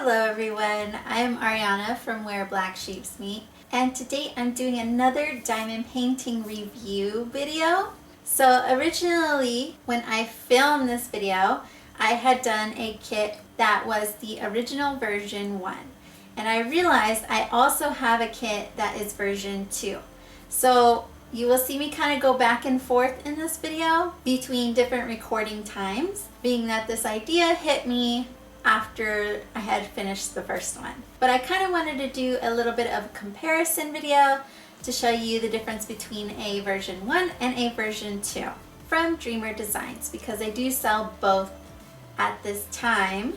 Hello everyone, I'm Ariana from Where Black Sheeps Meet, and today I'm doing another diamond painting review video. So originally when I filmed this video, I had done a kit that was the original version 1, and I realized I also have a kit that is version 2. So you will see me kind of go back and forth in this video between different recording times, being that this idea hit me after I had finished the first one. But I kind of wanted to do a little bit of a comparison video to show you the difference between a version 1 and a version 2 from Dreamer Designs, because I do sell both at this time.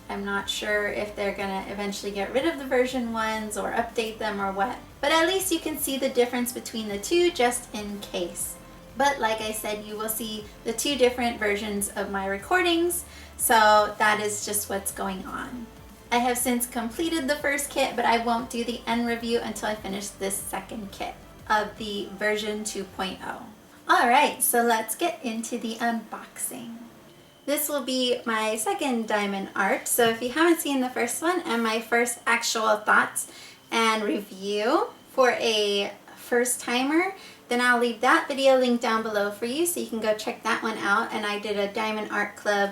I'm not sure if they're gonna eventually get rid of the version 1s or update them or what, but at least you can see the difference between the two just in case. But like I said, you will see the two different versions of my recordings, so that is just what's going on. I have since completed the first kit, but I won't do the end review until I finish this second kit of the version 2.0. Alright, so let's get into the unboxing. This will be my second diamond art, so if you haven't seen the first one and my first actual thoughts and review for a first timer, then I'll leave that video linked down below for you so you can go check that one out. And I did a Diamond Art Club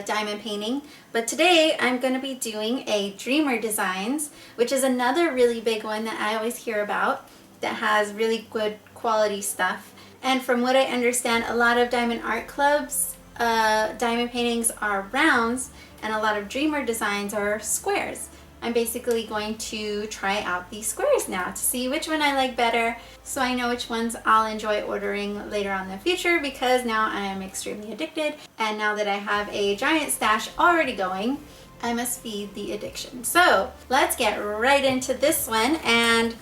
diamond painting. But today I'm going to be doing a Dreamer Designs, which is another really big one that I always hear about that has really good quality stuff. And from what I understand, a lot of Diamond Art Clubs diamond paintings are rounds and a lot of Dreamer Designs are squares. I'm basically going to try out these squares now to see which one I like better, so I know which ones I'll enjoy ordering later on in the future, because now I am extremely addicted, and now that I have a giant stash already going, I must feed the addiction. So let's get right into this one. And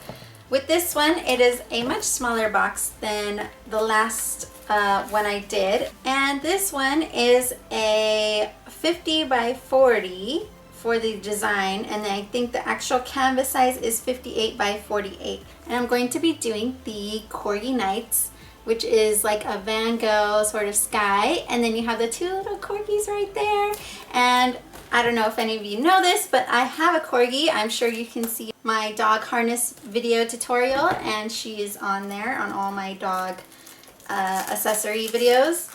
with this one, it is a much smaller box than the last one I did, and this one is a 50 by 40 for the design, and I think the actual canvas size is 58 by 48. And I'm going to be doing the Corgi Nights, which is like a Van Gogh sort of sky, and then you have the two little corgis right there. And I don't know if any of you know this, but I have a corgi. I'm sure you can see my dog harness video tutorial, and she is on there on all my dog accessory videos.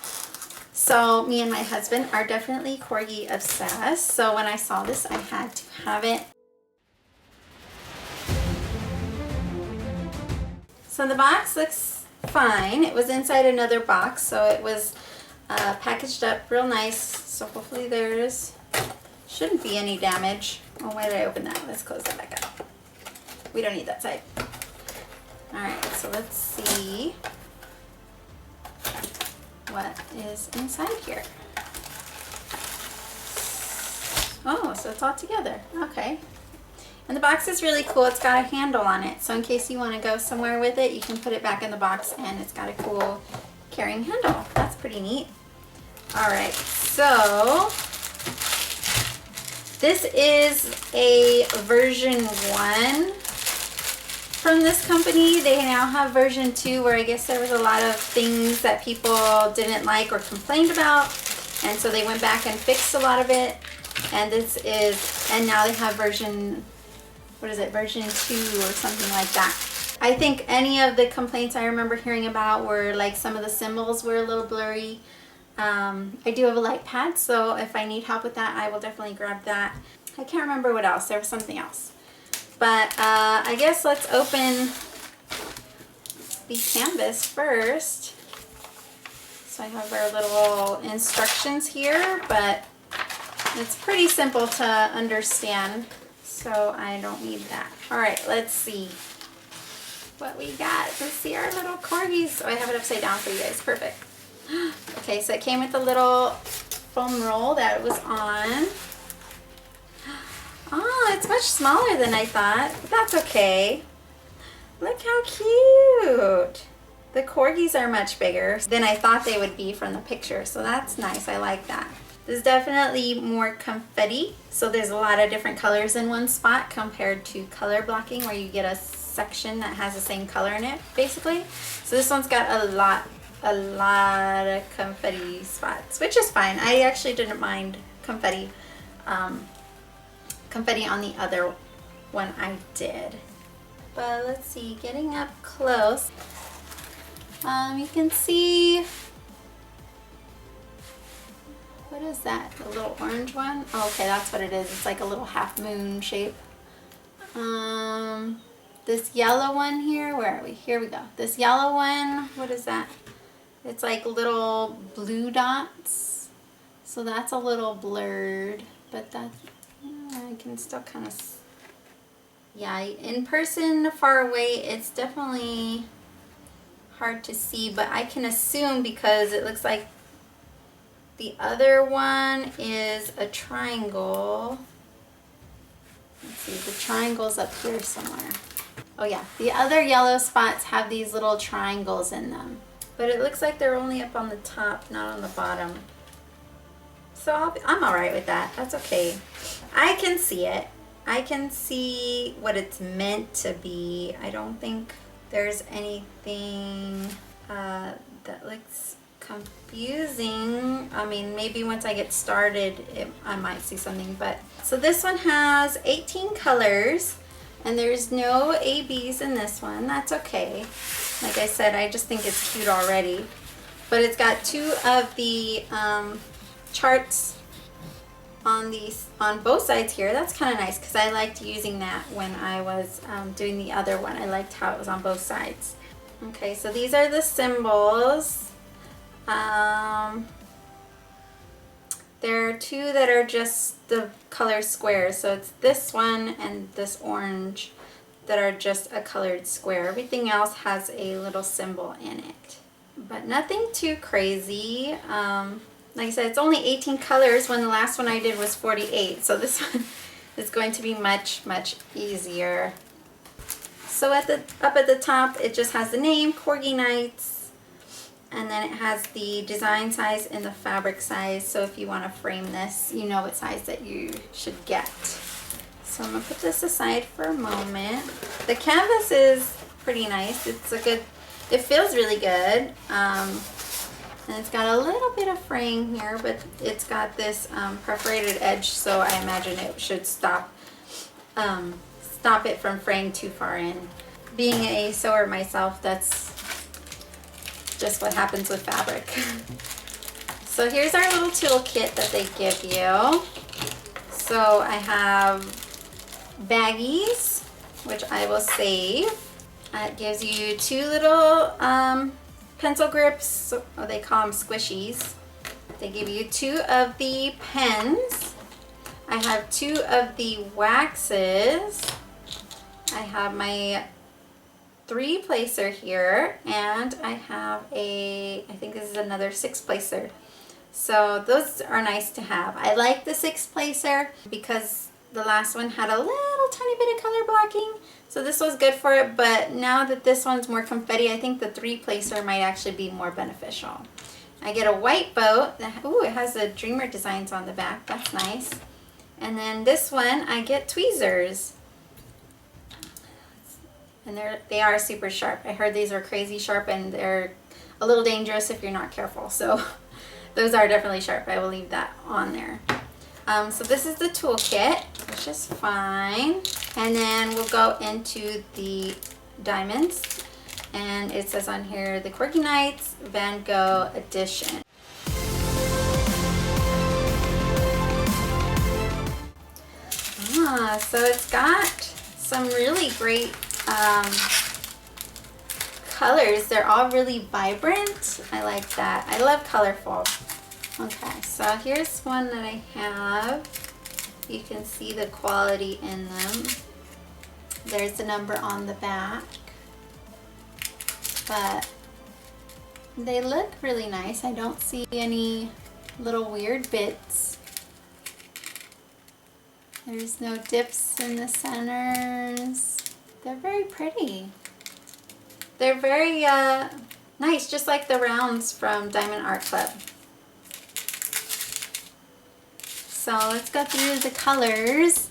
So me and my husband are definitely corgi obsessed, so when I saw this I had to have it. So the box looks fine. It was inside another box, so it was packaged up real nice, so hopefully there's shouldn't be any damage. Oh, why did I open that? Let's close that back up. We don't need that side. Alright, so let's see what is inside here. Oh, so it's all together. Okay. And the box is really cool. It's got a handle on it, so in case you want to go somewhere with it, you can put it back in the box, and it's got a cool carrying handle. That's pretty neat. Alright, so this is a version 1 from this company. They now have version 2, where I guess there was a lot of things that people didn't like or complained about, and so they went back and fixed a lot of it. And this is, and now they have version, what is it, version 2 or something like that. I think any of the complaints I remember hearing about were like some of the symbols were a little blurry. I do have a light pad, so if I need help with that, I will definitely grab that. I can't remember what else. There was something else. But I guess let's open the canvas first. So I have our little instructions here, but it's pretty simple to understand, so I don't need that. Alright, let's see what we got. Let's see our little corgis. Oh, I have it upside down for you guys. Perfect. Okay, so it came with a little foam roll that it was on. Oh, it's much smaller than I thought, but that's okay. Look how cute. The corgis are much bigger than I thought they would be from the picture, so that's nice. I like that. There's definitely more confetti, so there's a lot of different colors in one spot compared to color blocking, where you get a section that has the same color in it, basically. So this one's got a lot of confetti spots, which is fine. I actually didn't mind confetti. confetti on the other one I did. But let's see, getting up close, you can see, what is that, the little orange one? Oh, okay, that's what it is. It's like a little half moon shape. This yellow one here, where are we? Here we go. This yellow one, what is that? It's like little blue dots. So that's a little blurred, but that, I can still kind of, yeah, in person, far away, it's definitely hard to see, but I can assume because it looks like the other one is a triangle. Let's see, the triangle's up here somewhere. Oh yeah, the other yellow spots have these little triangles in them. But it looks like they're only up on the top, not on the bottom. So I'm all right with that. That's okay. I can see it. I can see what it's meant to be. I don't think there's anything that looks confusing. I mean, maybe once I get started, I might see something. But so this one has 18 colors, and there's no ABs in this one. That's okay. Like I said, I just think it's cute already. But it's got two of the charts on both sides here. That's kind of nice because I liked using that when I was doing the other one. I liked how it was on both sides. Okay, so these are the symbols. There are two that are just the color squares. So it's this one and this orange that are just a colored square. Everything else has a little symbol in it. But nothing too crazy. Like I said, it's only 18 colors when the last one I did was 48. So this one is going to be much, much easier. So up at the top, it just has the name, Corgi Nights. And then it has the design size and the fabric size. So if you want to frame this, you know what size that you should get. So I'm going to put this aside for a moment. The canvas is pretty nice. It's it feels really good. And it's got a little bit of fraying here, but it's got this perforated edge, so I imagine it should stop it from fraying too far in. Being a sewer myself, that's just what happens with fabric. So here's our little toolkit that they give you. So I have baggies, which I will save. It gives you two little pencil grips, or they call them squishies. They give you two of the pens. I have two of the waxes. I have my 3-placer here, and I have I think this is another 6-placer. So those are nice to have. I like the 6-placer because the last one had a little tiny bit of color blocking. So this was good for it, but now that this one's more confetti, I think the 3-placer might actually be more beneficial. I get a white boat. Ooh, it has the Dreamer designs on the back. That's nice. And then this one, I get tweezers. And they are super sharp. I heard these are crazy sharp, and they're a little dangerous if you're not careful. So those are definitely sharp. I will leave that on there. So this is the toolkit, which is fine. And then we'll go into the diamonds. And it says on here, the Corgi Nights Van Gogh Edition. So it's got some really great colors. They're all really vibrant. I like that. I love colorful. Okay, so here's one that I have. You can see the quality in them. There's the number on the back. But they look really nice. I don't see any little weird bits. There's no dips in the centers. They're very pretty. They're very nice, just like the rounds from Diamond Art Club. So let's go through the colors.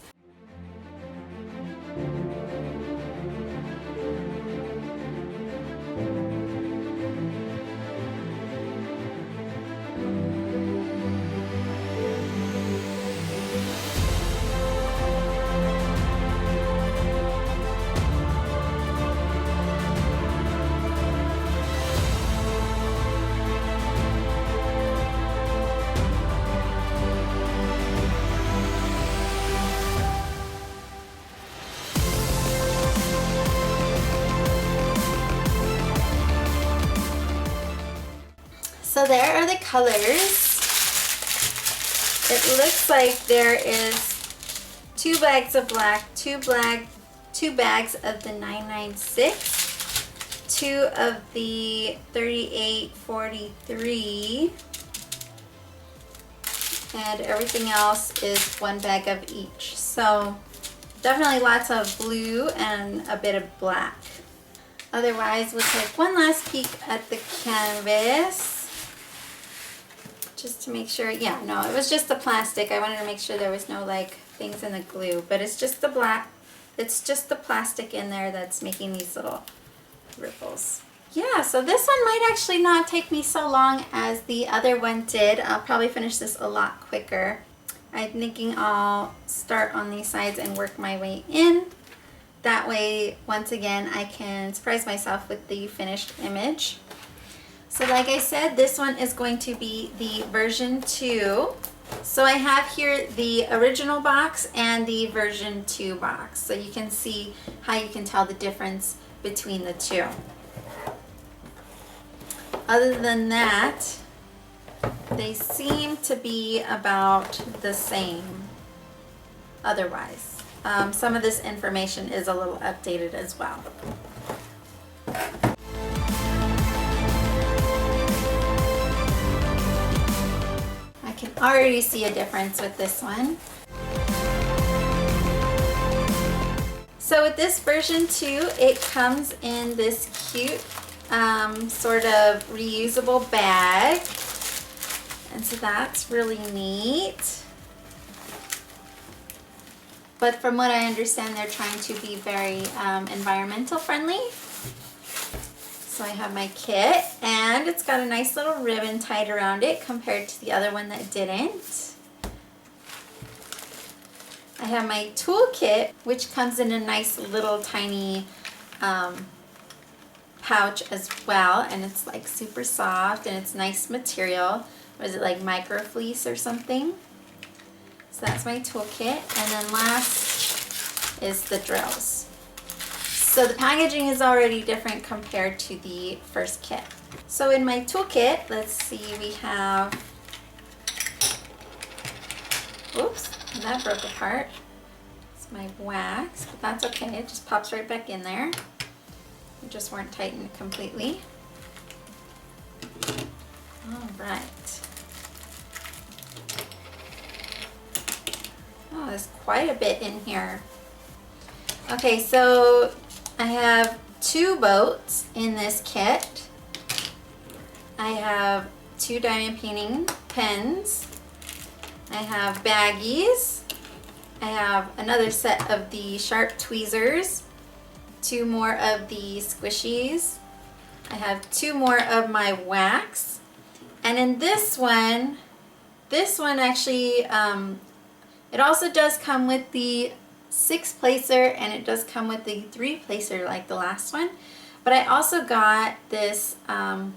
So there are the colors. It looks like there is 2 bags of black, 2 bags of the 996, 2 of the 3843, and everything else is 1 bag of each. So definitely lots of blue and a bit of black. Otherwise, we'll take one last peek at the canvas. Just to make sure, yeah, no, it was just the plastic. I wanted to make sure there was no like things in the glue, but it's just the black, it's just the plastic in there that's making these little ripples. Yeah, so this one might actually not take me so long as the other one did. I'll probably finish this a lot quicker. I'm thinking I'll start on these sides and work my way in. That way, once again, I can surprise myself with the finished image. So like I said, this one is going to be the version 2. So I have here the original box and the version 2 box. So you can see how you can tell the difference between the two. Other than that, they seem to be about the same otherwise. Some of this information is a little updated as well. I can already see a difference with this one. So with this version 2, it comes in this cute sort of reusable bag. And so that's really neat. But from what I understand, they're trying to be very environmental friendly. So I have my kit, and it's got a nice little ribbon tied around it compared to the other one that didn't. I have my toolkit, which comes in a nice little tiny pouch as well, and it's like super soft and it's nice material. What is it, like micro fleece or something? So that's my toolkit, and then last is the drills. So the packaging is already different compared to the first kit. So in my toolkit, let's see, we have, oops, that broke apart. It's my wax, but that's okay, it just pops right back in there. They just weren't tightened completely. All right. Oh, there's quite a bit in here. Okay, so I have 2 boats in this kit. I have 2 diamond painting pens. I have baggies. I have another set of the sharp tweezers. 2 more of the squishies. I have 2 more of my wax. And in this one actually, it also does come with the 6-placer, and it does come with the 3-placer like the last one. But I also got this, oh,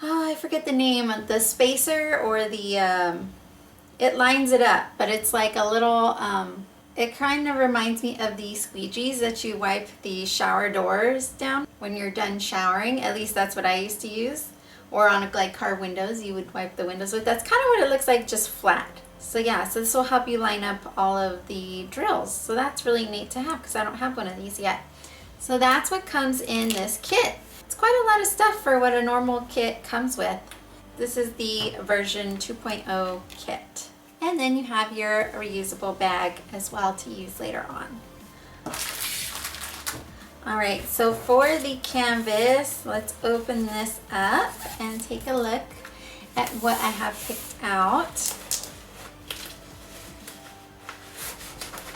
I forget the name, the spacer or the, it lines it up, but it's like a little, it kind of reminds me of the squeegees that you wipe the shower doors down when you're done showering. At least that's what I used to use. Or on like car windows, you would wipe the windows with. That's kind of what it looks like, just flat. So yeah, so this will help you line up all of the drills. So that's really neat to have because I don't have one of these yet. So that's what comes in this kit. It's quite a lot of stuff for what a normal kit comes with. This is the version 2.0 kit. And then you have your reusable bag as well to use later on. All right, so for the canvas, let's open this up and take a look at what I have picked out.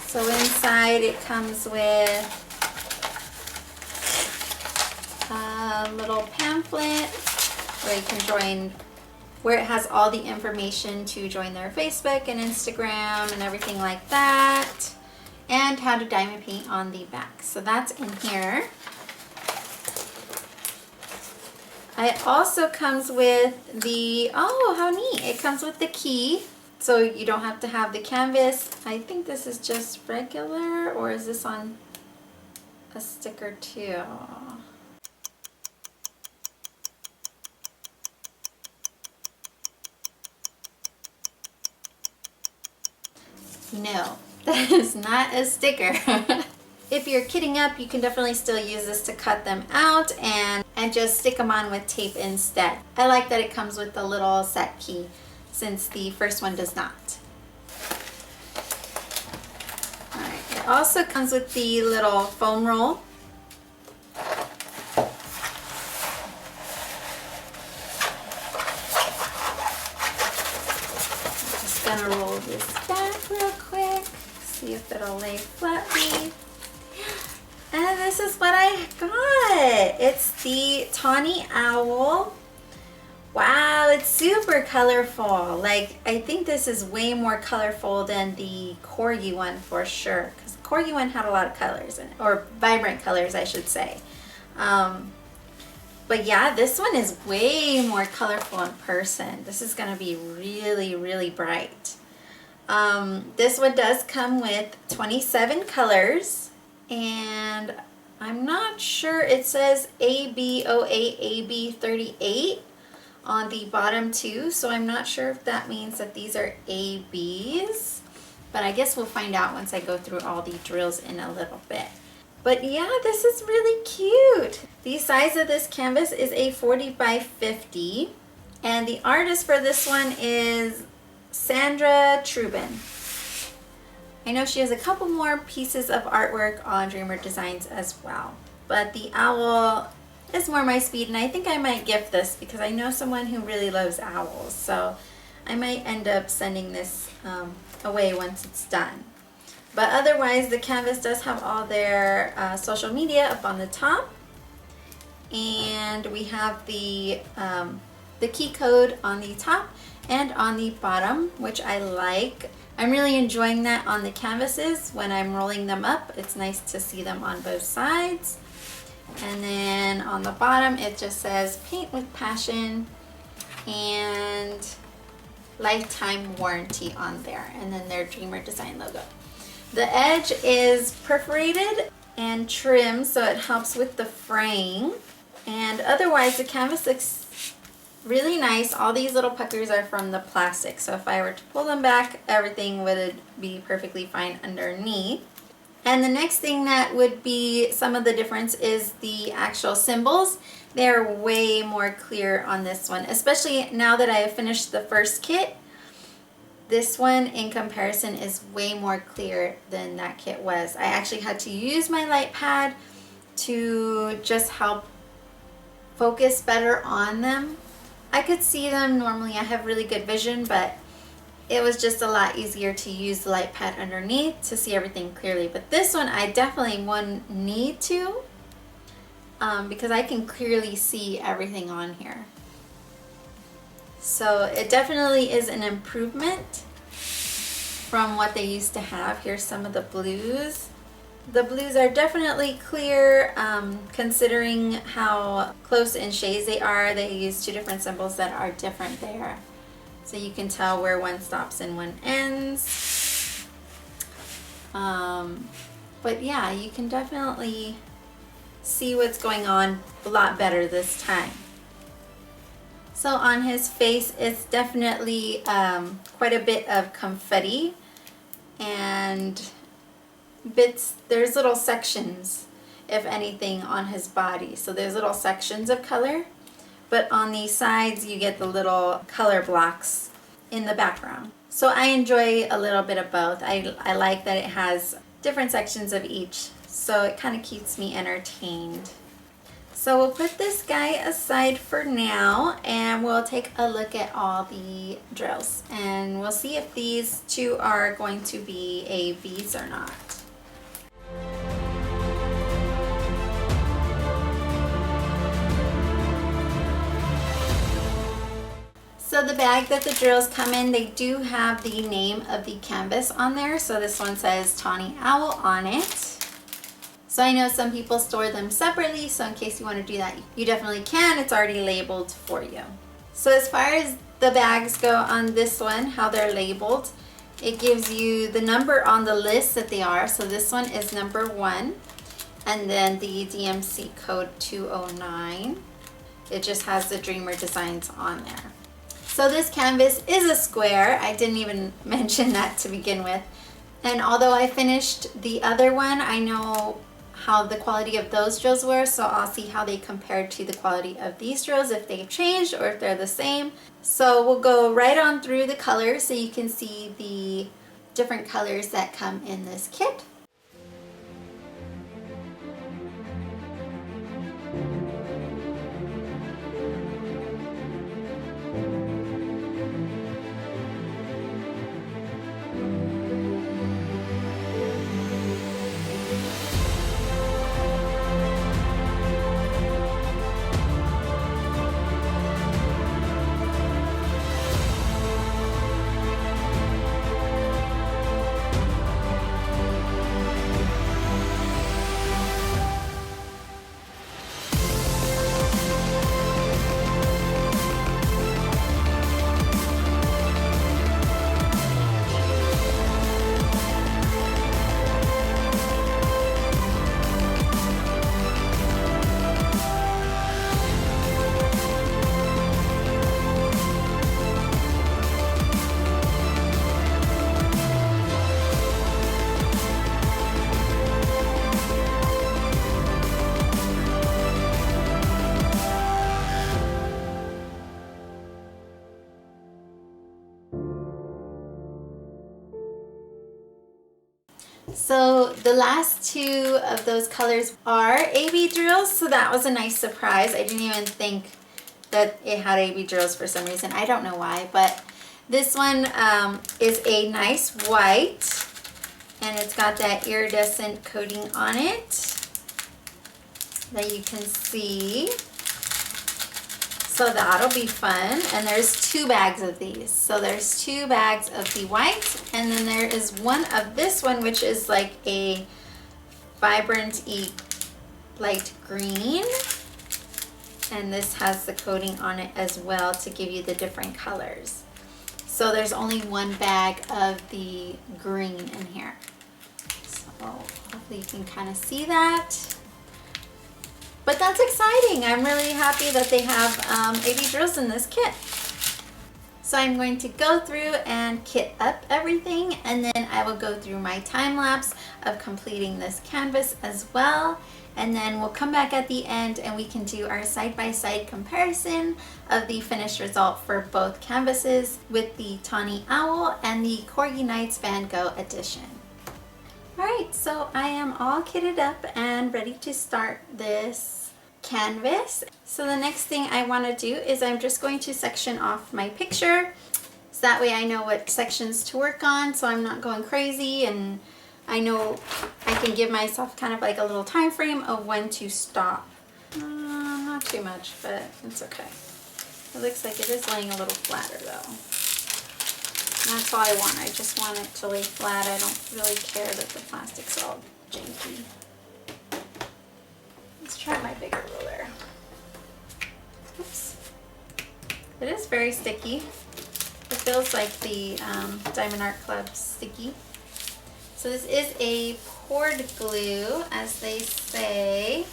So inside it comes with a little pamphlet where you can join, where it has all the information to join their Facebook and Instagram and everything like that, and how to diamond paint on the back. So that's in here. It also comes with the, oh, how neat, it comes with the key. So you don't have to have the canvas. I think this is just regular, or is this on a sticker too? No, that is not a sticker. If you're kitting up, you can definitely still use this to cut them out and just stick them on with tape instead. I like that it comes with the little set key since the first one does not. Alright, it also comes with the little foam roll. I'm just gonna roll this back real quick, see if it'll lay flatly. And this is what I got. It's the tawny owl. Wow, it's super colorful. Like, I think this is way more colorful than the corgi one for sure. Because the corgi one had a lot of colors in it, or vibrant colors, I should say. But yeah, this one is way more colorful in person. This is gonna be really, really bright. This one does come with 27 colors. And I'm not sure, it says ABOA AB38 on the bottom too, so I'm not sure if that means that these are ABs, but I guess we'll find out once I go through all the drills in a little bit. But yeah, this is really cute. The size of this canvas is a 40 by 50, and the artist for this one is Sandra Trubin. I know she has a couple more pieces of artwork on Dreamer Designs as well. But the owl is more my speed, and I think I might gift this because I know someone who really loves owls. So I might end up sending this away once it's done. But otherwise, the canvas does have all their social media up on the top. And we have the key code on the top and on the bottom, which I like. I'm really enjoying that on the canvases when I'm rolling them up. It's nice to see them on both sides. And then on the bottom it just says paint with passion and lifetime warranty on there, and then their Dreamer Design logo. The edge is perforated and trimmed so it helps with the fraying, and otherwise the canvas looks really nice. All these little puckers are from the plastic, so if I were to pull them back, everything would be perfectly fine underneath. And the next thing that would be some of the difference is the actual symbols. They're way more clear on this one, especially now that I have finished the first kit. This one in comparison is way more clear than that kit was. I actually had to use my light pad to just help focus better on them. I could see them normally, I have really good vision, but it was just a lot easier to use the light pad underneath to see everything clearly. But this one I definitely wouldn't need to because I can clearly see everything on here. So it definitely is an improvement from what they used to have. Here's some of the blues. The blues are definitely clear considering how close in shades they are. They use two different symbols that are different there. So you can tell where one stops and one ends. But yeah, you can definitely see what's going on a lot better this time. So on his face, it's definitely quite a bit of confetti and there's little sections, if anything, on his body. So there's little sections of color, but on the sides you get the little color blocks in the background. So I enjoy a little bit of both. I like that it has different sections of each, so it kind of keeps me entertained. So we'll put this guy aside for now and we'll take a look at all the drills and we'll see if these two are going to be ABs or not. So the bag that the drills come in, they do have the name of the canvas on there. So this one says Tawny Owl on it. So I know some people store them separately, so in case you want to do that, you definitely can. It's already labeled for you. So as far as the bags go on this one, how they're labeled, it gives you the number on the list that they are. So this one is number 1, and then the DMC code 209. It just has the Dreamer Designs on there. So this canvas is a square. I didn't even mention that to begin with. And although I finished the other one, I know how the quality of those drills were, so I'll see how they compare to the quality of these drills, if they've changed or if they're the same. So we'll go right on through the colors so you can see the different colors that come in this kit. So the last two of those colors are AB drills, so that was a nice surprise. I didn't even think that it had AB drills for some reason. I don't know why, but this one is a nice white, and it's got that iridescent coating on it that you can see. So that'll be fun. And there's 2 bags of these. So there's 2 bags of the white, and then there is one of this one, which is like a vibrant-y light green. And this has the coating on it as well to give you the different colors. So there's only 1 bag of the green in here. So hopefully you can kind of see that. But that's exciting. I'm really happy that they have AB drills in this kit. So I'm going to go through and kit up everything, and then I will go through my time lapse of completing this canvas as well. And then we'll come back at the end and we can do our side-by-side comparison of the finished result for both canvases with the Tawny Owl and the Corgi Nights Van Gogh edition. Alright, so I am all kitted up and ready to start this canvas. So the next thing I want to do is I'm just going to section off my picture, so that way I know what sections to work on, so I'm not going crazy, and I know I can give myself kind of like a little time frame of when to stop. Not too much, but it's okay. It looks like it is laying a little flatter though. And that's all I want. I just want it to lay flat. I don't really care that the plastic's all janky. Let's try my bigger ruler. Oops. It is very sticky. It feels like the Diamond Art Club sticky. So this is a poured glue, as they say.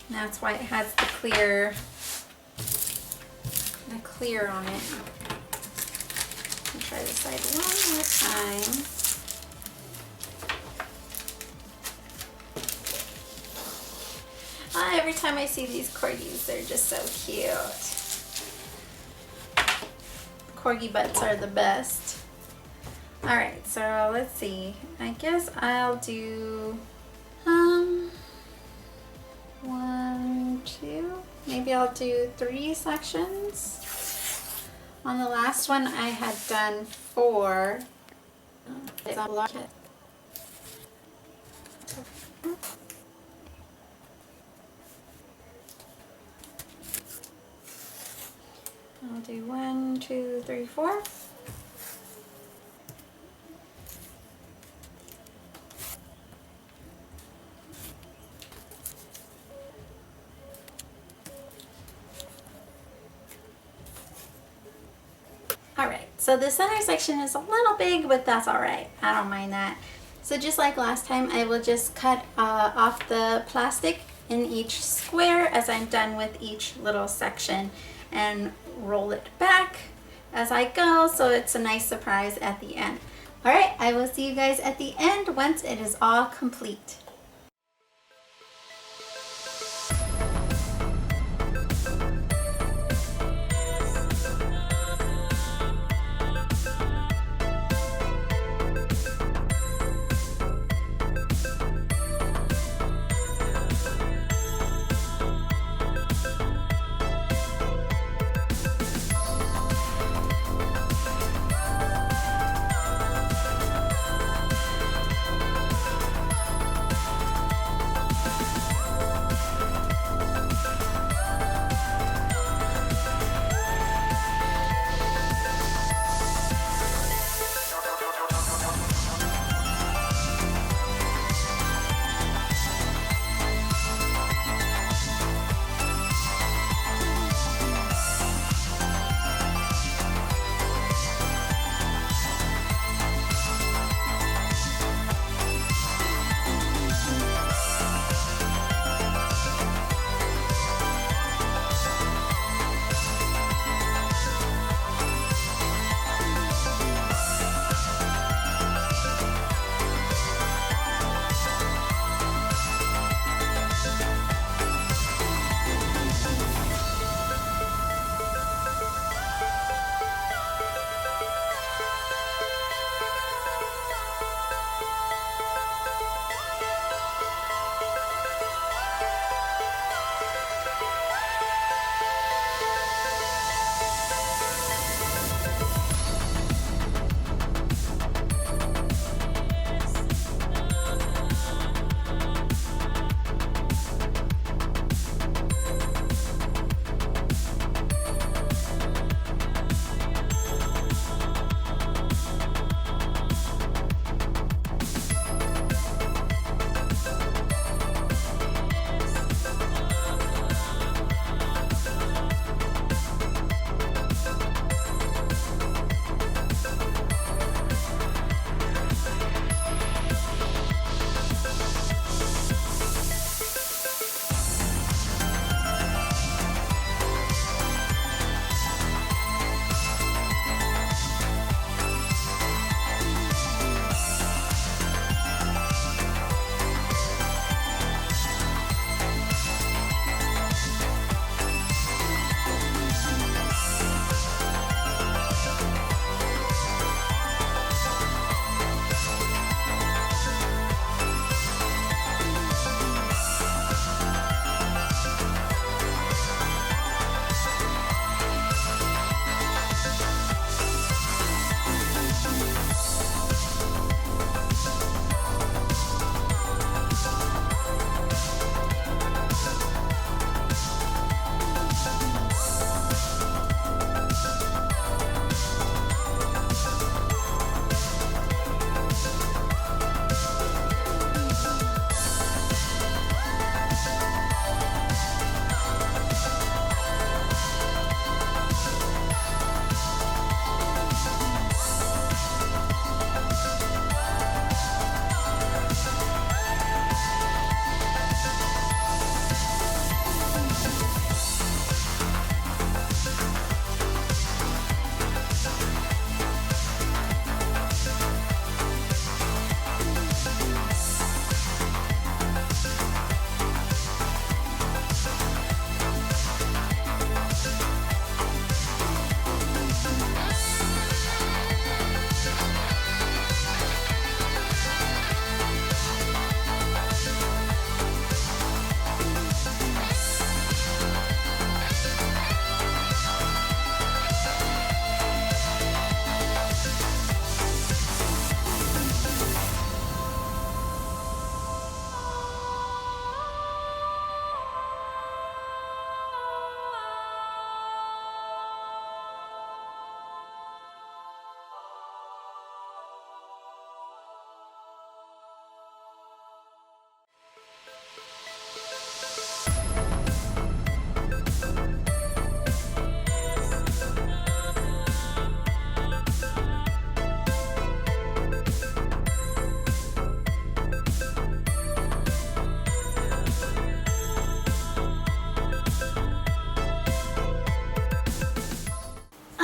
And that's why it has the clear on it. Try this side one more time. Every time I see these corgis, they're just so cute. Corgi butts are the best. Alright, so let's see. I guess I'll do 1, 2, maybe I'll do 3 sections. On the last one I had done 4. I'll do 1, 2, 3, 4. Alright, so the center section is a little big, but that's alright. I don't mind that. So just like last time, I will just cut off the plastic in each square as I'm done with each little section, and roll it back as I go, so it's a nice surprise at the end. Alright, I will see you guys at the end once it is all complete.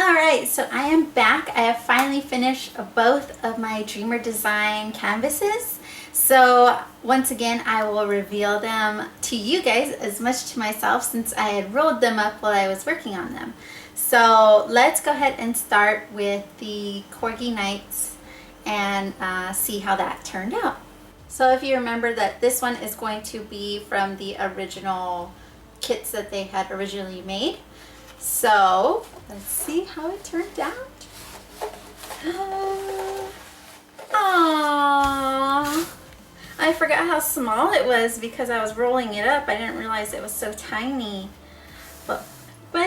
Alright, so I am back. I have finally finished both of my Dreamer Design canvases. So once again, I will reveal them to you guys as much to myself since I had rolled them up while I was working on them. So let's go ahead and start with the Corgi Knights and see how that turned out. So if you remember that this one is going to be from the original kits that they had originally made. So let's see how it turned out. Aww. I forgot how small it was because I was rolling it up. I didn't realize it was so tiny. But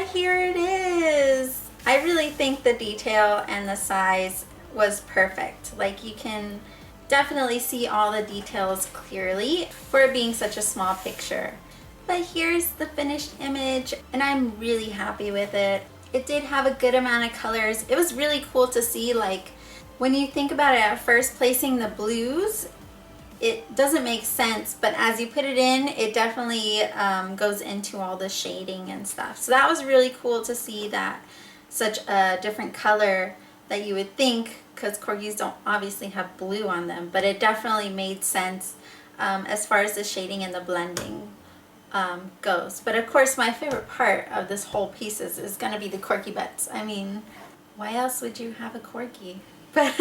here it is. I really think the detail and the size was perfect. Like, you can definitely see all the details clearly for it being such a small picture. But here's the finished image and I'm really happy with it. It did have a good amount of colors. It was really cool to see, like, when you think about it at first, placing the blues, it doesn't make sense, but as you put it in, it definitely goes into all the shading and stuff. So that was really cool to see that such a different color that you would think, because corgis don't obviously have blue on them, but it definitely made sense as far as the shading and the blending goes. But of course, my favorite part of this whole piece is going to be the corgi butts. I mean, why else would you have a corgi? But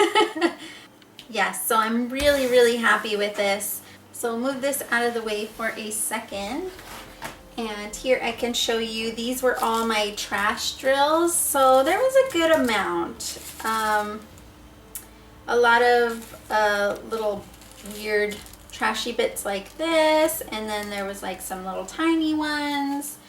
yes, so I'm really, really happy with this. So we'll move this out of the way for a second. And here I can show you, these were all my trash drills. So there was a good amount. A lot of little weird trashy bits like this, and then there was like some little tiny ones,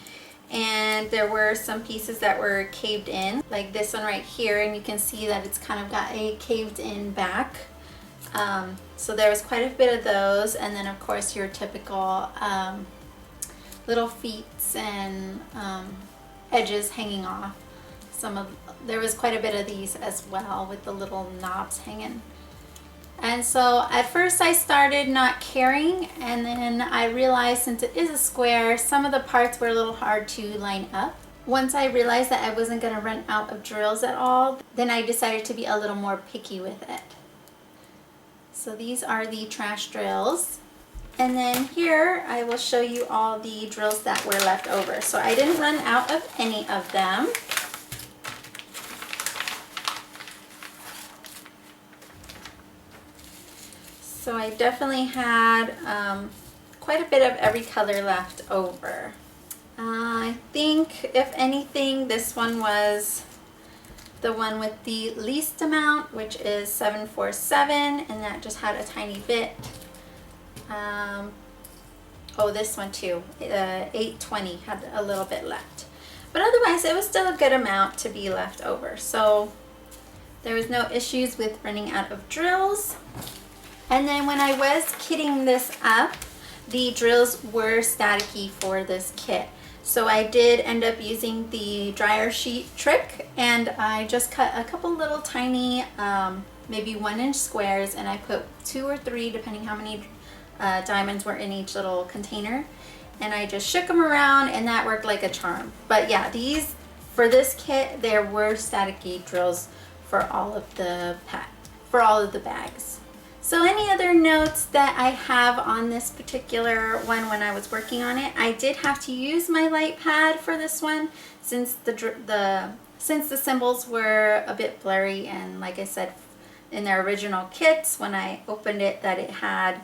and there were some pieces that were caved in, like this one right here, and you can see that it's kind of got a caved in back. So there was quite a bit of those, and then of course your typical little feet and edges hanging off. There was quite a bit of these as well with the little knobs hanging. And so at first I started not caring, and then I realized since it is a square, some of the parts were a little hard to line up. Once I realized that I wasn't going to run out of drills at all, then I decided to be a little more picky with it. So these are the trash drills. And then here I will show you all the drills that were left over. So I didn't run out of any of them. So I definitely had quite a bit of every color left over. I think, if anything, this one was the one with the least amount, which is 747, and that just had a tiny bit. Oh, this one too, 820 had a little bit left. But otherwise, it was still a good amount to be left over. So there was no issues with running out of drills. And then when I was kitting this up, the drills were staticky for this kit. So I did end up using the dryer sheet trick, and I just cut a couple little tiny, maybe 1-inch squares, and I put 2 or 3, depending how many diamonds were in each little container. And I just shook them around, and that worked like a charm. But yeah, for this kit, there were staticky drills for all of the bags. So any other notes that I have on this particular one when I was working on it, I did have to use my light pad for this one since the symbols were a bit blurry, and like I said in their original kits when I opened it, that it had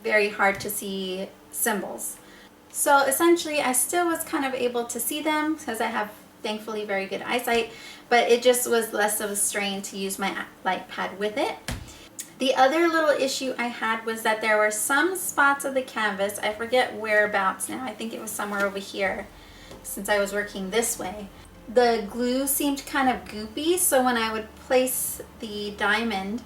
very hard to see symbols. So essentially I still was kind of able to see them because I have thankfully very good eyesight, but it just was less of a strain to use my light pad with it. The other little issue I had was that there were some spots of the canvas, I forget whereabouts now, I think it was somewhere over here since I was working this way. The glue seemed kind of goopy, so when I would place the diamond,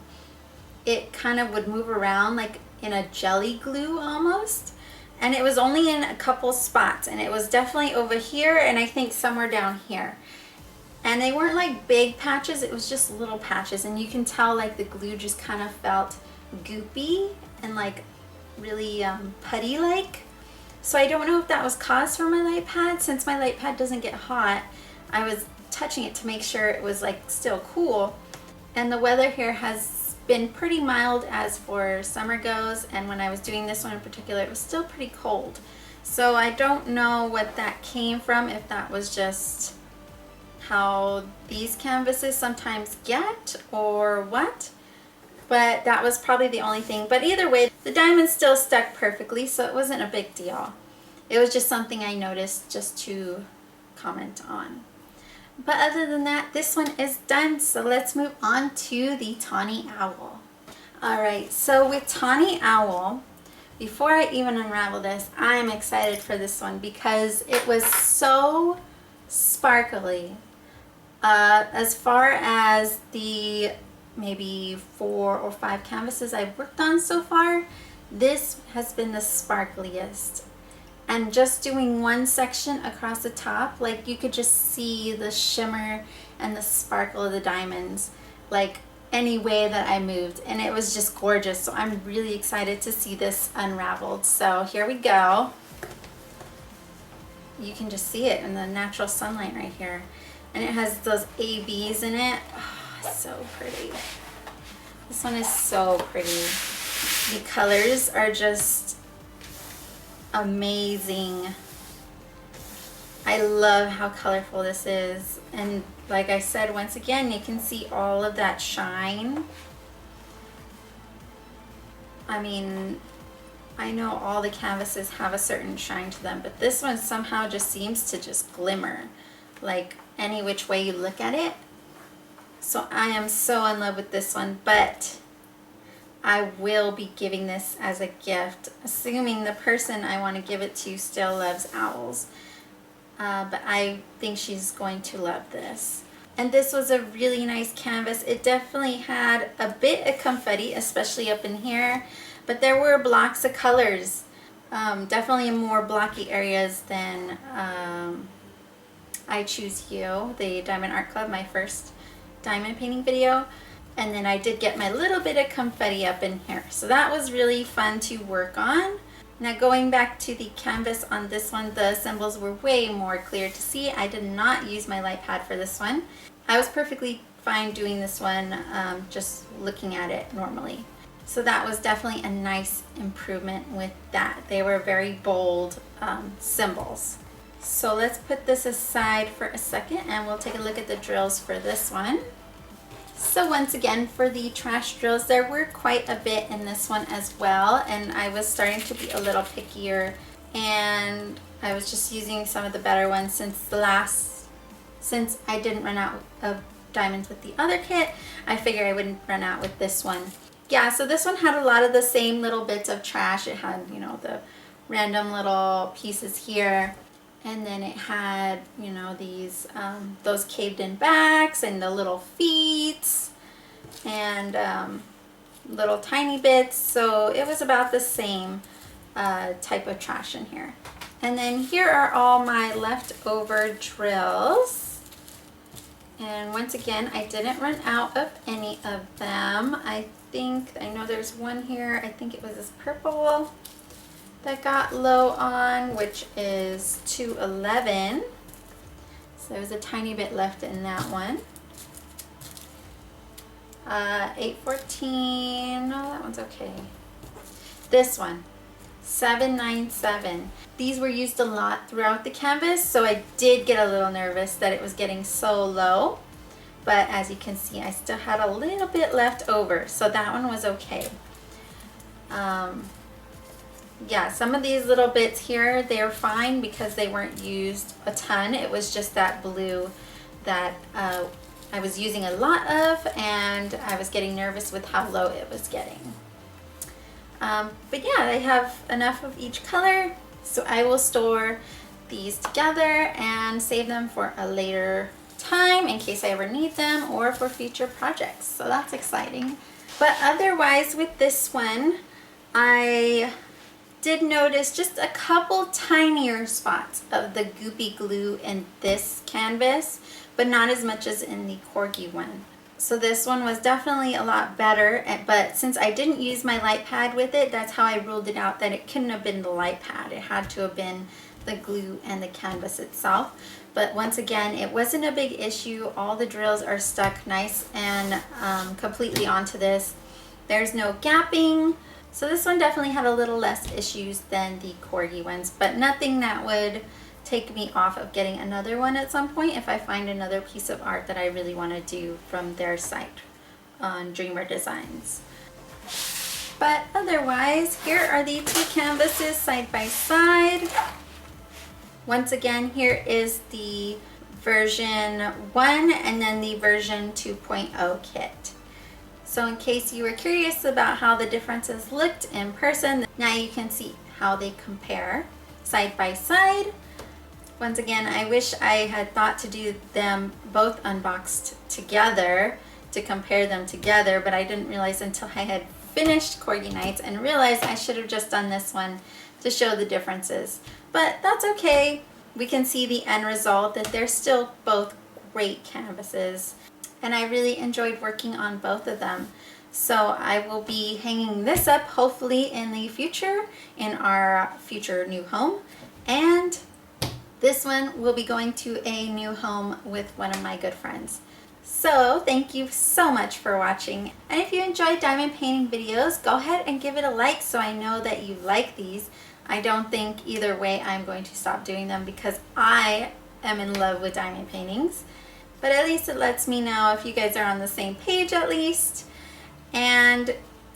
it kind of would move around like in a jelly glue almost. And it was only in a couple spots, and it was definitely over here and I think somewhere down here. And they weren't like big patches, it was just little patches, and you can tell like the glue just kind of felt goopy and like really putty like. So I don't know if that was cause for my light pad. Since my light pad doesn't get hot, I was touching it to make sure it was like still cool. And the weather here has been pretty mild as for summer goes, and when I was doing this one in particular, it was still pretty cold. So I don't know what that came from, if that was just how these canvases sometimes get or what, but that was probably the only thing. But either way, the diamond still stuck perfectly, so it wasn't a big deal. It was just something I noticed just to comment on. But other than that, this one is done, so let's move on to the Tawny Owl. Alright, so with Tawny Owl, before I even unravel this, I'm excited for this one because it was so sparkly. As far as the maybe 4 or 5 canvases I've worked on so far, this has been the sparkliest. And just doing one section across the top, like you could just see the shimmer and the sparkle of the diamonds, like any way that I moved, and it was just gorgeous. So I'm really excited to see this unraveled. So here we go. You can just see it in the natural sunlight right here, and it has those ABs in it. Oh, so pretty. This one is so pretty. The colors are just amazing. I love how colorful this is, and like I said, once again, you can see all of that shine. I mean, I know all the canvases have a certain shine to them, but this one somehow just seems to just glimmer, like any which way you look at it. So I am so in love with this one, but I will be giving this as a gift, assuming the person I want to give it to still loves owls. But I think she's going to love this. And this was a really nice canvas. It definitely had a bit of confetti, especially up in here, but there were blocks of colors. Definitely in more blocky areas than I Choose You, the Diamond Art Club, my first diamond painting video. And then I did get my little bit of confetti up in here. So that was really fun to work on. Now going back to the canvas on this one, the symbols were way more clear to see. I did not use my light pad for this one. I was perfectly fine doing this one, just looking at it normally. So that was definitely a nice improvement with that. They were very bold symbols. So let's put this aside for a second and we'll take a look at the drills for this one. So once again, for the trash drills, there were quite a bit in this one as well, and I was starting to be a little pickier, and I was just using some of the better ones since I didn't run out of diamonds with the other kit. I figured I wouldn't run out with this one. Yeah, so this one had a lot of the same little bits of trash. It had, you know, the random little pieces here. And then it had, you know, these, those caved in backs and the little feet and little tiny bits. So it was about the same type of trash in here. And then here are all my leftover drills. And once again, I didn't run out of any of them. I know there's one here. I think it was this purple that got low on, which is 211. So there's a tiny bit left in that one. 814, no, that one's okay. This one, 797. These were used a lot throughout the canvas, so I did get a little nervous that it was getting so low. But as you can see, I still had a little bit left over, so that one was okay. Yeah, some of these little bits here, they're fine because they weren't used a ton. It was just that blue that I was using a lot of, and I was getting nervous with how low it was getting. But yeah, they have enough of each color, so I will store these together and save them for a later time in case I ever need them or for future projects. So that's exciting. But otherwise with this one, I did notice just a couple tinier spots of the goopy glue in this canvas, but not as much as in the corgi one. So this one was definitely a lot better, but since I didn't use my light pad with it, that's how I ruled it out, that it couldn't have been the light pad. It had to have been the glue and the canvas itself. But once again, it wasn't a big issue. All the drills are stuck nice and completely onto this. There's no gapping. So this one definitely had a little less issues than the corgi ones, but nothing that would take me off of getting another one at some point if I find another piece of art that I really want to do from their site on Dreamer Designs. But otherwise, here are the two canvases side by side. Once again, here is the version 1 and then the version 2.0 kit. So in case you were curious about how the differences looked in person, now you can see how they compare side by side. Once again, I wish I had thought to do them both unboxed together to compare them together, but I didn't realize until I had finished Corgi Nights and realized I should have just done this one to show the differences. But that's okay. We can see the end result that they're still both great canvases. And I really enjoyed working on both of them. So I will be hanging this up hopefully in the future in our future new home. And this one will be going to a new home with one of my good friends. So thank you so much for watching. And if you enjoy diamond painting videos, go ahead and give it a like so I know that you like these. I don't think either way I'm going to stop doing them because I am in love with diamond paintings. But at least it lets me know if you guys are on the same page at least. And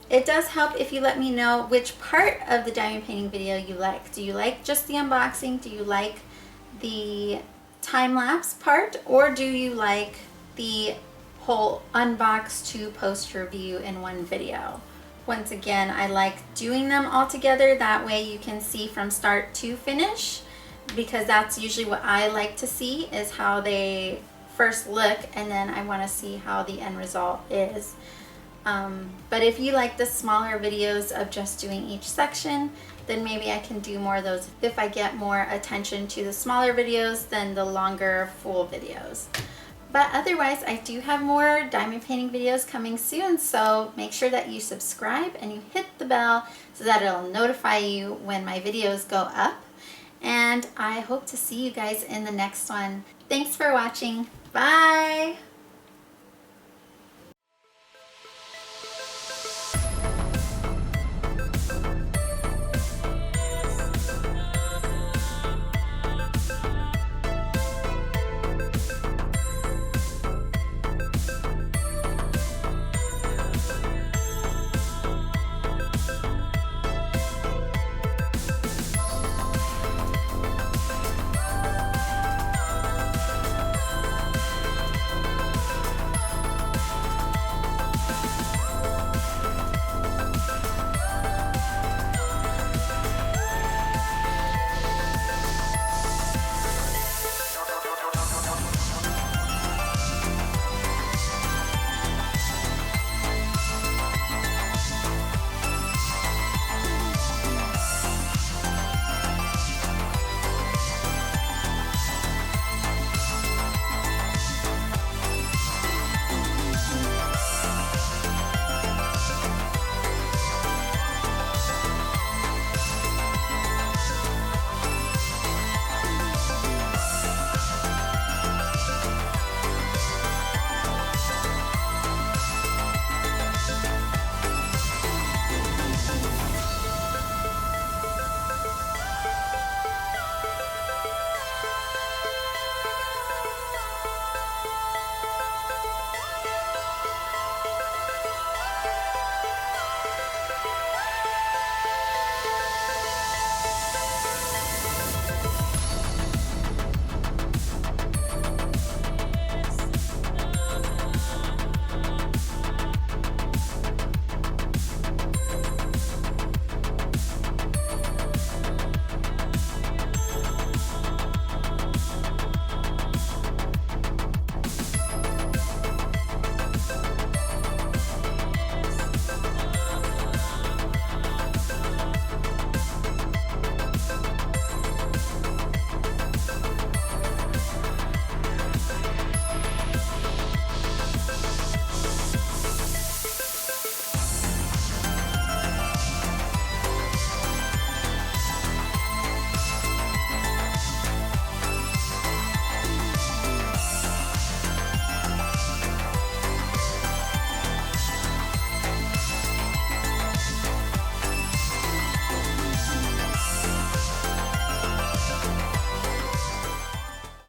it does help if you let me know which part of the diamond painting video you like. Do you like just the unboxing? Do you like the time-lapse part? Or do you like the whole unbox to post review in one video? Once again, I like doing them all together. That way you can see from start to finish, because that's usually what I like to see, is how they first look, and then I want to see how the end result is. But if you like the smaller videos of just doing each section, then maybe I can do more of those if I get more attention to the smaller videos than the longer full videos. But otherwise, I do have more diamond painting videos coming soon, so make sure that you subscribe and you hit the bell so that it'll notify you when my videos go up. And I hope to see you guys in the next one. Thanks for watching. Bye!